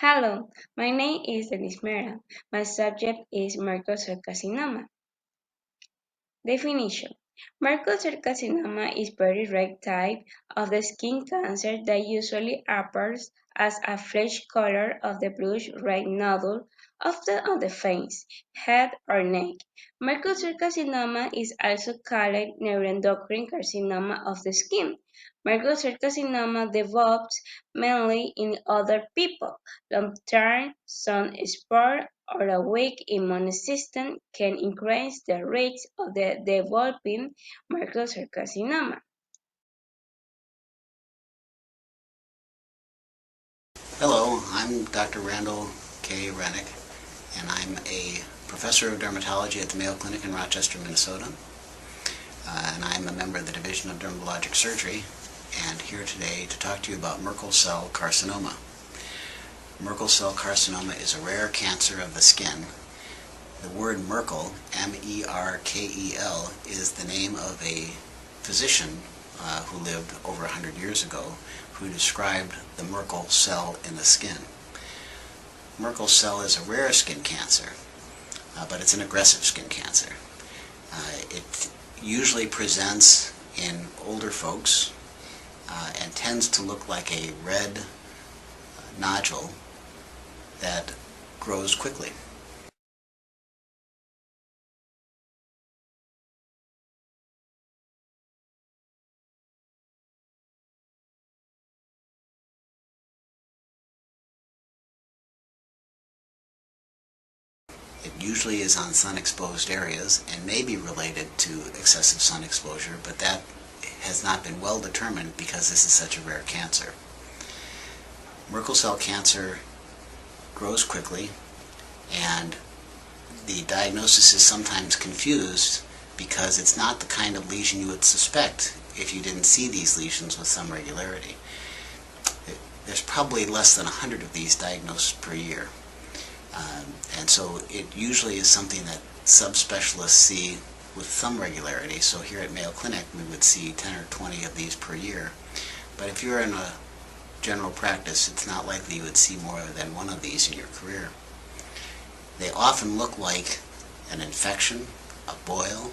Hello, my name is Denismera. My subject is merkell carcinoma. Definition: merkell carcinoma is a very rare type of the skin cancer that usually appears as a flesh color of the bluish-red nodule, often on the face, head, or neck. Merkell carcinoma is also called neuroendocrine carcinoma of the skin. Merkell carcinoma develops mainly in older people. Long-term sun exposure or a weak immune system can increase the risk of developing merkell carcinoma. Hello, I'm Dr. Randall K. Rennick, and I'm a professor of dermatology at the Mayo Clinic in Rochester, Minnesota. And I'm a member of the Division of Dermatologic Surgery, and here today to talk to you about Merkel cell carcinoma. Merkel cell carcinoma is a rare cancer of the skin. The word Merkel, M-E-R-K-E-L, is the name of a physician who lived over 100 years ago, who described the Merkel cell in the skin. Merkel cell is a rare skin cancer, but it's an aggressive skin cancer. It usually presents in older folks and tends to look like a red nodule that grows quickly. It usually is on sun-exposed areas and may be related to excessive sun exposure, but that has not been well determined because this is such a rare cancer. Merkel cell cancer grows quickly, and the diagnosis is sometimes confused because it's not the kind of lesion you would suspect if you didn't see these lesions with some regularity. There's probably less than 100 of these diagnosed per year. And so it usually is something that subspecialists see with some regularity. So here at Mayo Clinic we would see 10 or 20 of these per year. But if you're in a general practice, it's not likely you would see more than one of these in your career. They often look like an infection, a boil,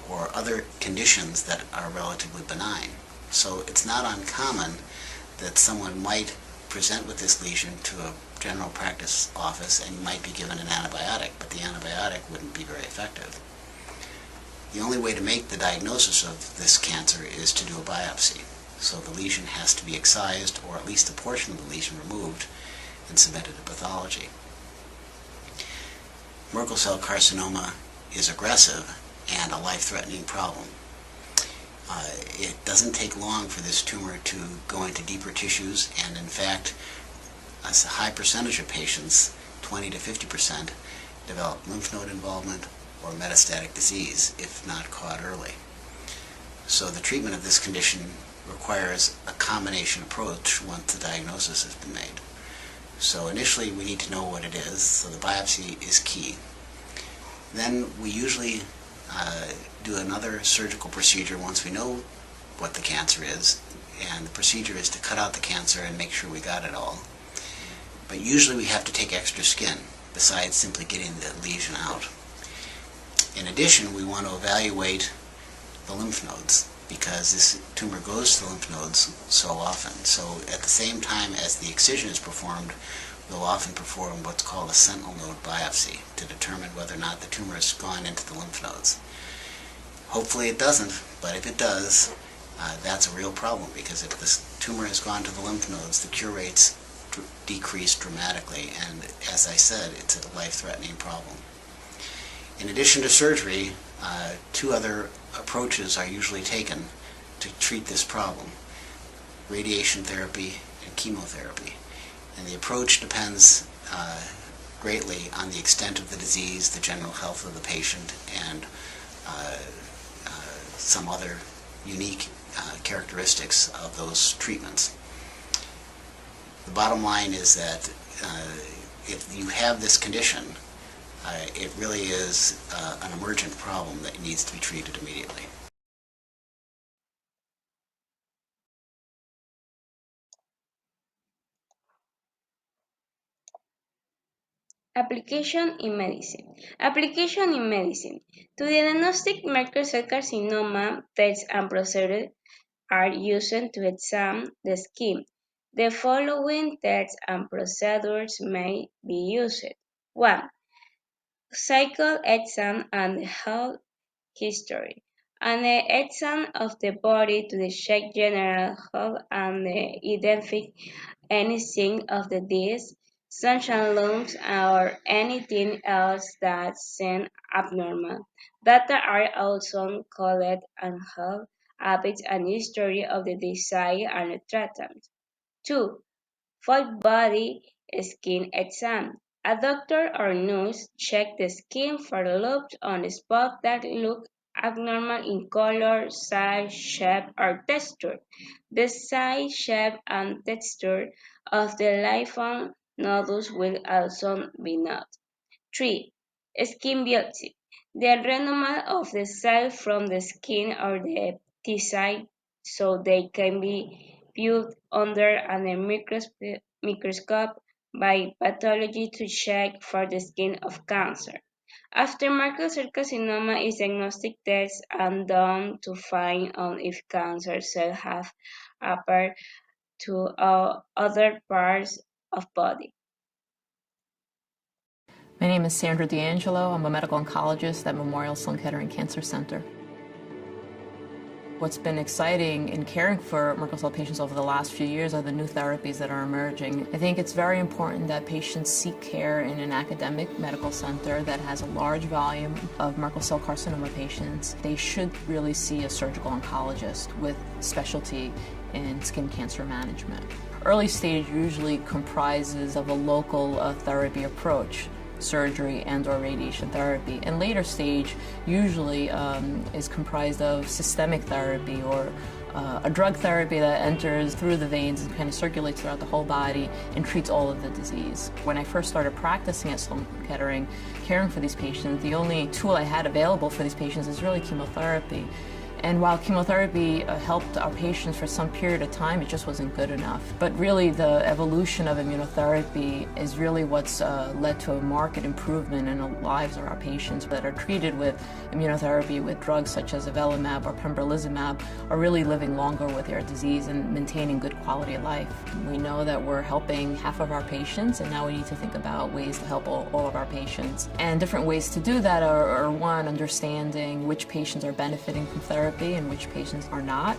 or other conditions that are relatively benign. So it's not uncommon that someone might present with this lesion to a general practice office and you might be given an antibiotic, but the antibiotic wouldn't be very effective. The only way to make the diagnosis of this cancer is to do a biopsy. So the lesion has to be excised, or at least a portion of the lesion removed, and submitted to pathology. Merkel cell carcinoma is aggressive and a life-threatening problem. It doesn't take long for this tumor to go into deeper tissues, and in fact, a high percentage of patients, 20 to 50%, develop lymph node involvement or metastatic disease if not caught early. So the treatment of this condition requires a combination approach once the diagnosis has been made. So initially we need to know what it is, so the biopsy is key. Then we usually do another surgical procedure once we know what the cancer is, and the procedure is to cut out the cancer and make sure we got it all. But usually we have to take extra skin besides simply getting the lesion out. In addition, we want to evaluate the lymph nodes because this tumor goes to the lymph nodes so often. So at the same time as the excision is performed, we'll often perform what's called a sentinel node biopsy to determine whether or not the tumor has gone into the lymph nodes. Hopefully it doesn't, but if it does, that's a real problem because if this tumor has gone to the lymph nodes, the cure rates decrease dramatically, and as I said, it's a life-threatening problem. In addition to surgery, two other approaches are usually taken to treat this problem: radiation therapy and chemotherapy. And the approach depends greatly on the extent of the disease, the general health of the patient, and some other unique characteristics of those treatments. The bottom line is that if you have this condition, it really is an emergent problem that needs to be treated immediately. Application in medicine. Application in medicine. To diagnostic merkel cell carcinoma, tests and procedures are used to examine the skin. The following tests and procedures may be used. 1. Cycle exam and health history. An exam of the body to check general health and identify any sign of the disease, such as lumps or anything else that seems abnormal. Data are also collected on health habits and history of the disease and treatment. 2. Full body skin exam. A doctor or nurse check the skin for lumps on spots that look abnormal in color, size, shape, or texture. The size, shape, and texture of the lymph nodules will also be noted. 3. Skin biopsy. The removal of the cells from the skin or the tissue so they can be viewed under a microscope by pathology to check for the skin of cancer. After merkel cell carcinoma is diagnostic tests are done to find out if cancer cells have appeared to other parts of body. My name is Sandra D'Angelo. I'm a medical oncologist at Memorial Sloan Kettering Cancer Center. What's been exciting in caring for Merkel cell patients over the last few years are the new therapies that are emerging. I think it's very important that patients seek care in an academic medical center that has a large volume of Merkel cell carcinoma patients. They should really see a surgical oncologist with specialty in skin cancer management. Early stage usually comprises of a local therapy approach, surgery and or radiation therapy. And later stage usually is comprised of systemic therapy or a drug therapy that enters through the veins and kind of circulates throughout the whole body and treats all of the disease. When I first started practicing at Sloan Kettering, caring for these patients, the only tool I had available for these patients is really chemotherapy. And while chemotherapy helped our patients for some period of time, it just wasn't good enough. But really the evolution of immunotherapy is really what's led to a marked improvement in the lives of our patients that are treated with immunotherapy with drugs such as avelumab or pembrolizumab are really living longer with their disease and maintaining good quality of life. We know that we're helping half of our patients, and now we need to think about ways to help all of our patients. And different ways to do that are one, understanding which patients are benefiting from therapy and which patients are not.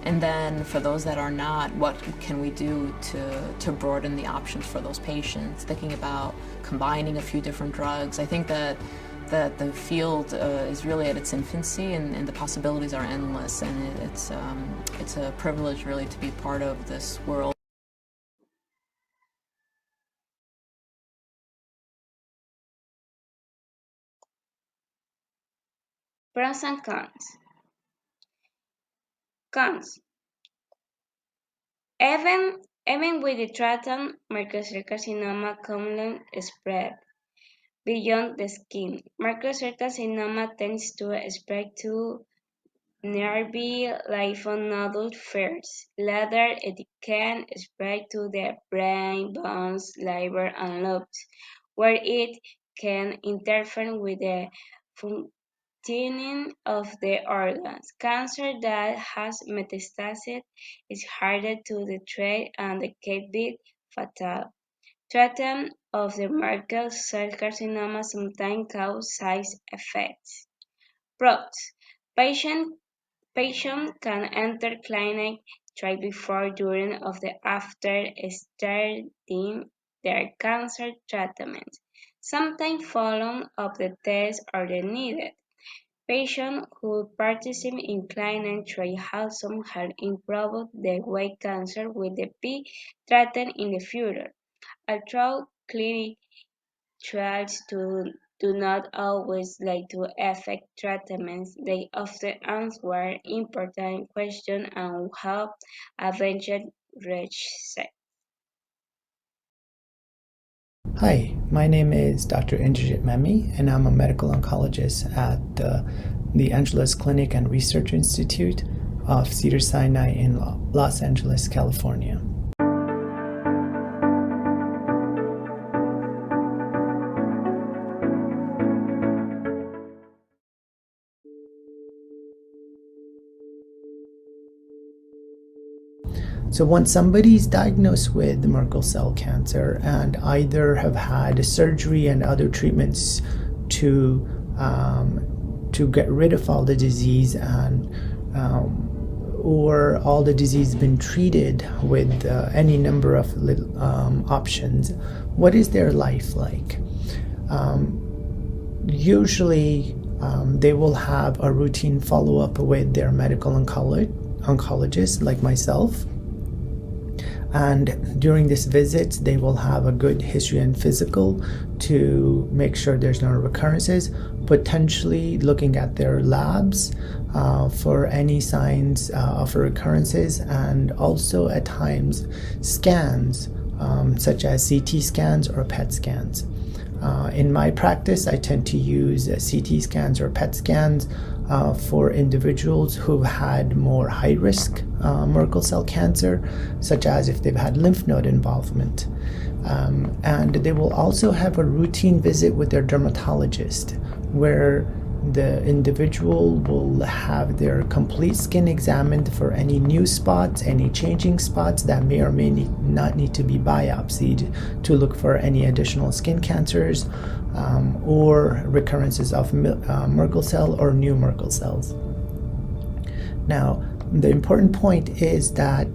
And then for those that are not, what can we do to broaden the options for those patients? Thinking about combining a few different drugs. I think that the field is really at its infancy and the possibilities are endless, and it's a privilege really to be part of this world. Pros and cons. Cons. Even with the treatment, merkel cell carcinoma commonly spread beyond the skin. Merkel cell carcinoma tends to spread to nearby lymph nodules first. Later, it can spread to the brain, bones, liver, and lungs, where it can interfere with the functioning of the organs. Cancer that has metastasis is harder to treat and can be fatal. Treatment of the Merkel cell carcinoma sometimes causes side effects. Pros. Patients can enter clinic twice before, during, or after starting their cancer treatment. Sometimes follow-up tests are needed. Patients who participate in clinic trials also have improved their weight cancer will be treated in the future. Although clinic trials do not always lead to effective treatments, they often answer important questions and help eventually reach success. Hi, my name is Dr. Indrajit Memi, and I'm a medical oncologist at the Angeles Clinic and Research Institute of Cedars-Sinai in Los Angeles, California. So once somebody is diagnosed with Merkel cell cancer and either have had surgery and other treatments to get rid of all the disease and or all the disease been treated with any number of options, what is their life like? Usually they will have a routine follow-up with their medical oncologist like myself, and during this visit they will have a good history and physical to make sure there's no recurrences, potentially looking at their labs for any signs of recurrences, and also at times scans such as CT scans or PET scans. In my practice, I tend to use CT scans or PET scans for individuals who've had more high-risk Merkel cell cancer, such as if they've had lymph node involvement. And they will also have a routine visit with their dermatologist, where the individual will have their complete skin examined for any new spots, any changing spots that may or may not need to be biopsied to look for any additional skin cancers or recurrences of Merkel cell or new Merkel cells. Now, the important point is that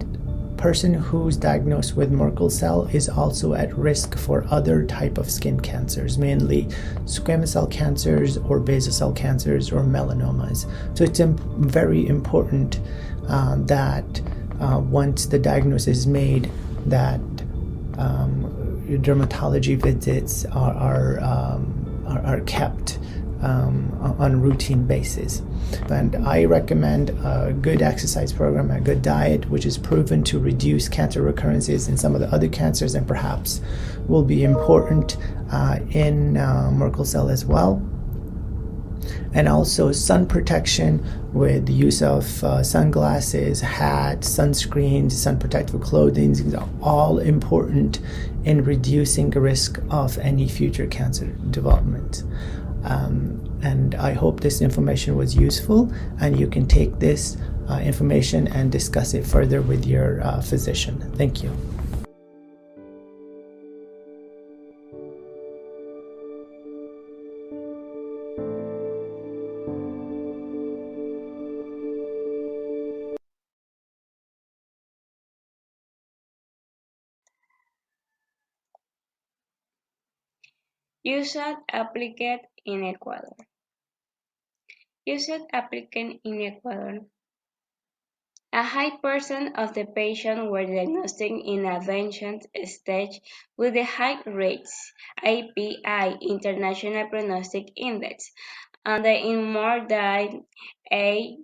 person who's diagnosed with Merkel cell is also at risk for other type of skin cancers, mainly squamous cell cancers or basal cell cancers or melanomas. So it's very important that once the diagnosis is made, that dermatology visits are kept on routine basis. And I recommend a good exercise program, a good diet, which is proven to reduce cancer recurrences in some of the other cancers and perhaps will be important in Merkel cell as well. And also sun protection with the use of sunglasses, hats, sunscreens, sun protective clothing. These are all important in reducing the risk of any future cancer development. And I hope this information was useful, and you can take this information and discuss it further with your physician. Thank you. Used applicant in Ecuador. Used applicant in Ecuador. A high percent of the patients were diagnosed in advanced stage with the high rates API International Prognostic Index, and in more than 8%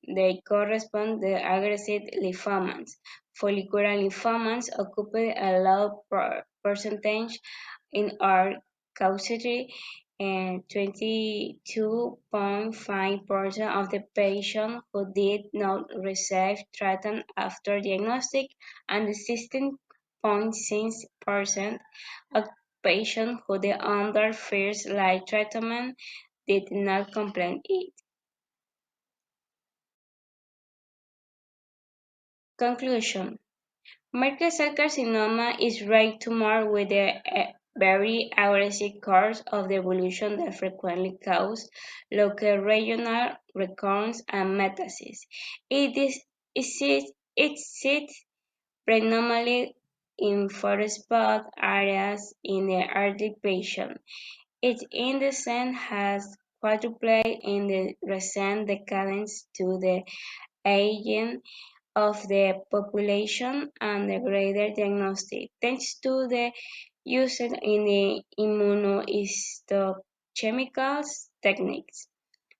they correspond to aggressive lymphomas. Follicular lymphomas occupy a low percentage in our causality, and 22.5% of the patients who did not receive treatment after diagnostic, and 16.6% of patients who the under first line treatment did not complete it. Conclusion: Merkel cell carcinoma is rare tumor with a very aggressive course of the evolution that frequently causes local regional recurrence and metastasis. It sits predominantly in four spot areas in the early patient. Its index has quadrupled in the recent decades to the aging of the population and the greater diagnostic, thanks to the use in the immunohistochemical techniques.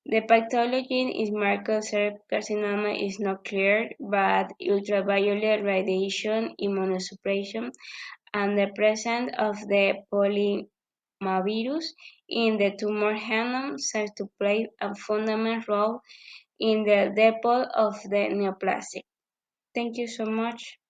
The pathology in Merkel cell carcinoma is not clear, but ultraviolet radiation, immunosuppression, and the presence of the polymavirus in the tumor genome seems to play a fundamental role in the depth of the neoplasm. Thank you so much.